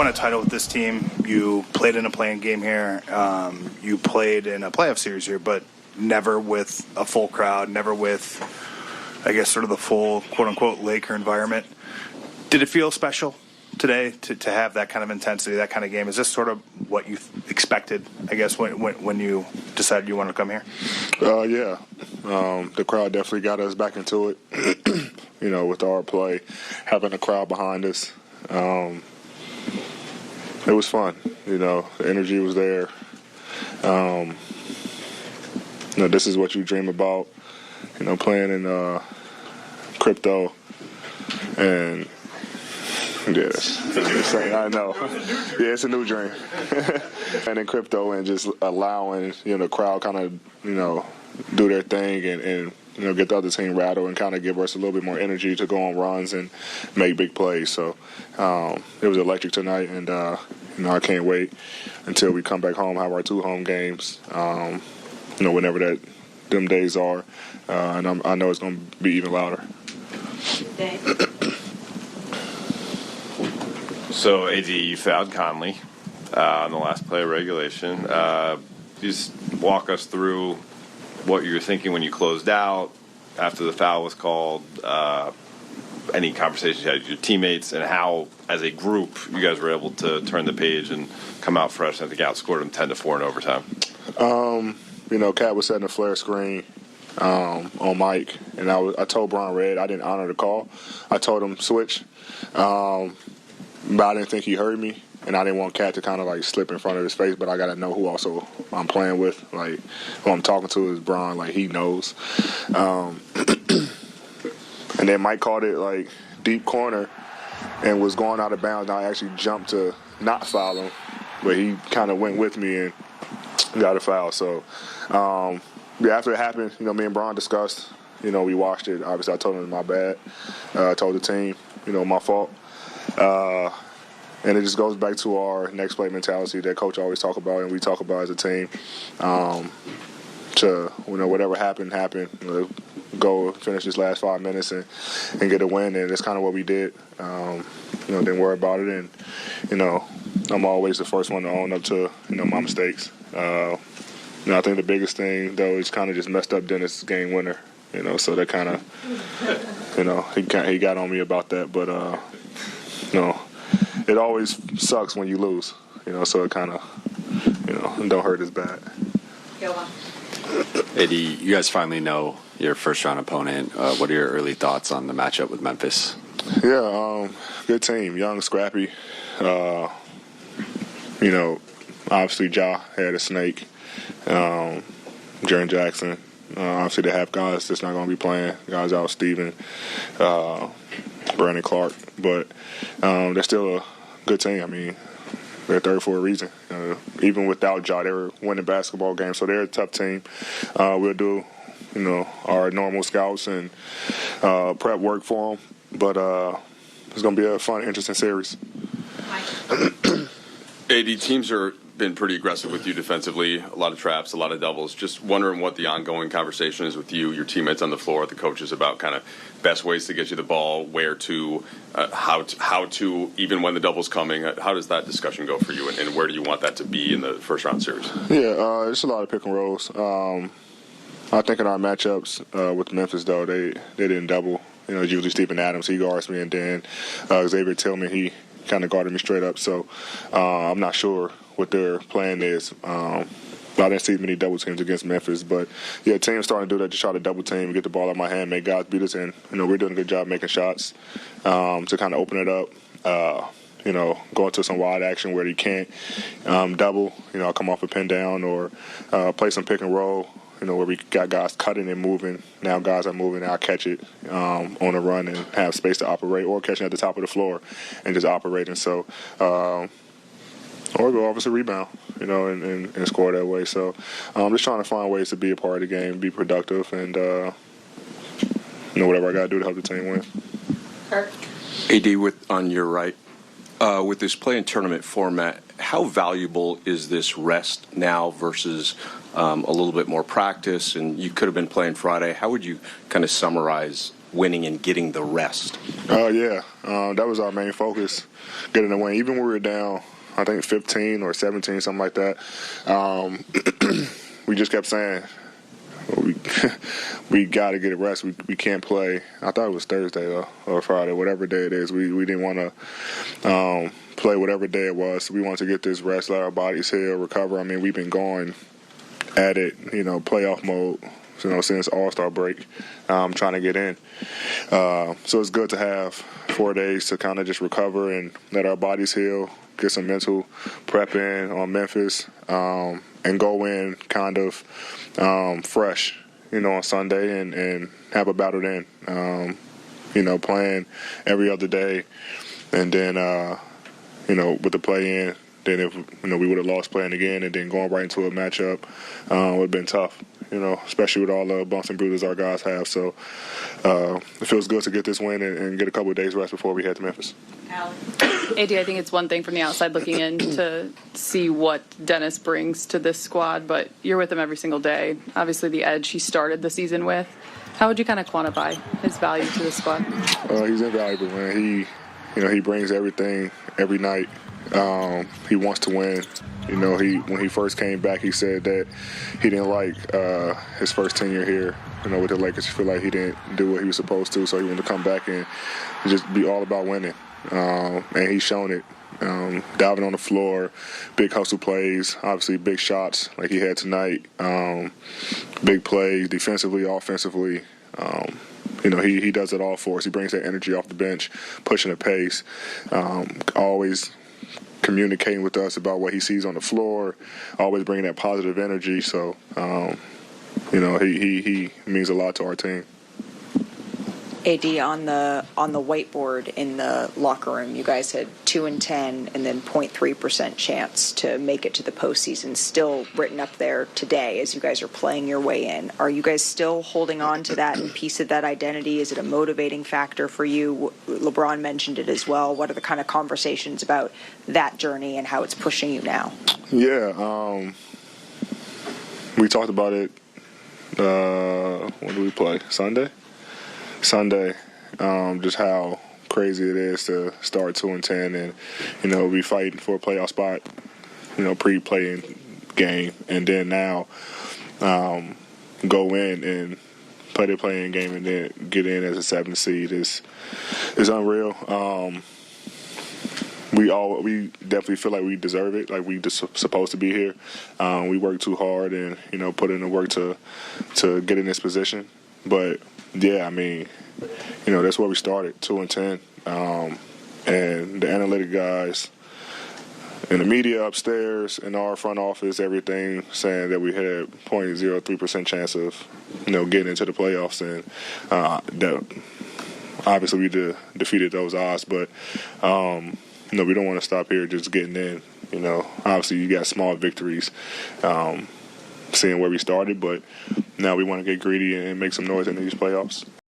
won a title with this team. You played in a playing game here. You played in a playoff series here, but never with a full crowd, never with, I guess, sort of the full quote-unquote Laker environment. Did it feel special today to have that kind of intensity, that kind of game? Is this sort of what you expected, I guess, when you decided you wanted to come here? Yeah. The crowd definitely got us back into it, with our play, having a crowd behind us. It was fun. The energy was there. This is what you dream about, playing in crypto. And yes, I know. Yeah, it's a new dream. And in crypto and just allowing, the crowd kind of, do their thing and get the other team rattled and kind of give us a little bit more energy to go on runs and make big plays. So it was electric tonight, and, I can't wait until we come back home, have our 2 home games, whenever them days are. And I know it's going to be even louder. So, AD, you fouled Conley on the last play of regulation. Just walk us through what you were thinking when you closed out after the foul was called, any conversations you had with your teammates, and how, as a group, you guys were able to turn the page and come out fresh. I think outscored them 10-4 in overtime. Cat was setting a flare screen on Mike, and I told Brian Red I didn't honor the call. I told him switch, but I didn't think he heard me, and I didn't want Cat to kind of slip in front of his face. But I got to know who also I'm playing with, who I'm talking to is Brian. He knows. And then Mike called it deep corner and was going out of bounds. And I actually jumped to not foul him, but he kind of went with me and got a foul. So after it happened, me and Brian discussed. We watched it. Obviously, I told him my bad. I told the team, my fault. And it just goes back to our next play mentality that Coach always talk about and we talk about as a team. To whatever happened. Go finish this last 5 minutes and get a win, and that's kind of what we did. Didn't worry about it, and I'm always the first one to own up to my mistakes. I think the biggest thing though is kind of just messed up Dennis' game winner. So that kind of he got on me about that, but it always sucks when you lose. So it kind of don't hurt as bad. AD, you guys finally know your first-round opponent. What are your early thoughts on the matchup with Memphis? Yeah, good team, young, scrappy. Obviously Ja had a snake. Jaren Jackson. Obviously they have guys that's not going to be playing. Guys out, Steven, Brandon Clark. But they're still a good team. I mean, they're third for a reason. Even without Ja, they were winning basketball games. So they're a tough team. We'll do, our normal scouts and prep work for them. But it's going to be a fun, interesting series. AD, teams are been pretty aggressive with you defensively, a lot of traps, a lot of doubles. Just wondering what the ongoing conversation is with you, your teammates on the floor, the coaches, about kind of best ways to get you the ball, where to, how to, even when the double's coming. How does that discussion go for you, and where do you want that to be in the first-round series? Yeah, it's a lot of pick and rolls. I think in our matchups with Memphis, though, they didn't double. It's usually Steven Adams, he guards me, and then Xavier Tillman, he kind of guarded me straight up. So I'm not sure what their plan is. I didn't see many double teams against Memphis, but yeah, teams starting to do that to try to double team, get the ball out of my hand, make guys beat us, and we're doing a good job making shots to kind of open it up. Go into some wide action where you can't double. I'll come off a pin down or play some pick and roll. Where we got guys cutting and moving. Now guys are moving. I'll catch it on a run and have space to operate, or catching at the top of the floor and just operating. So, or go obviously rebound, and score that way. So I'm just trying to find ways to be a part of the game, be productive, and whatever I got to do to help the team win. Kirk. AD, on your right, with this play-in-tournament format, how valuable is this rest now versus a little bit more practice? And you could have been playing Friday. How would you kind of summarize winning and getting the rest? Yeah, that was our main focus, getting the win. Even when we were down, I think 15 or 17, something like that, we just kept saying, we got to get a rest. We can't play. I thought it was Thursday though, or Friday, whatever day it is. We didn't want to play whatever day it was. We wanted to get this rest, let our bodies heal, recover. I mean, we've been going at it, playoff mode, since All-Star break, trying to get in. So it's good to have 4 days to kind of just recover and let our bodies heal, get some mental prep in on Memphis, and go in kind of fresh, on Sunday and have a battle then, playing every other day. And then, with the play-in, then if we would have lost playing again and then going right into a matchup would have been tough, especially with all the bumps and bruises our guys have. So it feels good to get this win and get a couple of days rest before we head to Memphis. AD, I think it's one thing from the outside looking in to see what Dennis brings to this squad, but you're with him every single day. Obviously the edge he started the season with. How would you kind of quantify his value to the squad? He's invaluable, man. He brings everything every night. He wants to win. When he first came back, he said that he didn't like his first tenure here. With the Lakers, he feel like he didn't do what he was supposed to, so he wanted to come back and just be all about winning. And he's shown it. Diving on the floor, big hustle plays, obviously big shots like he had tonight. Big plays defensively, offensively. He does it all for us. He brings that energy off the bench, pushing the pace, always communicating with us about what he sees on the floor, always bringing that positive energy. So, he means a lot to our team. AD, on the whiteboard in the locker room, you guys had 2-10 and then 0.3% chance to make it to the postseason, still written up there today as you guys are playing your way in. Are you guys still holding on to that and piece of that identity? Is it a motivating factor for you? LeBron mentioned it as well. What are the kind of conversations about that journey and how it's pushing you now? Yeah, we talked about it. When do we play? Sunday, just how crazy it is to start 2-10 and be fighting for a playoff spot, pre-playing game, and then now go in and play the playing game and then get in as a 7th seed is unreal. We definitely feel like we deserve it, like we just supposed to be here. We work too hard and put in the work to get in this position, but. Yeah, I mean, that's where we started, 2-10. And the analytic guys and the media upstairs in our front office, everything saying that we had 0.03% chance of, getting into the playoffs. And that obviously we defeated those odds. But, we don't want to stop here just getting in. Obviously you got small victories. Seeing where we started, but now we want to get greedy and make some noise in these playoffs.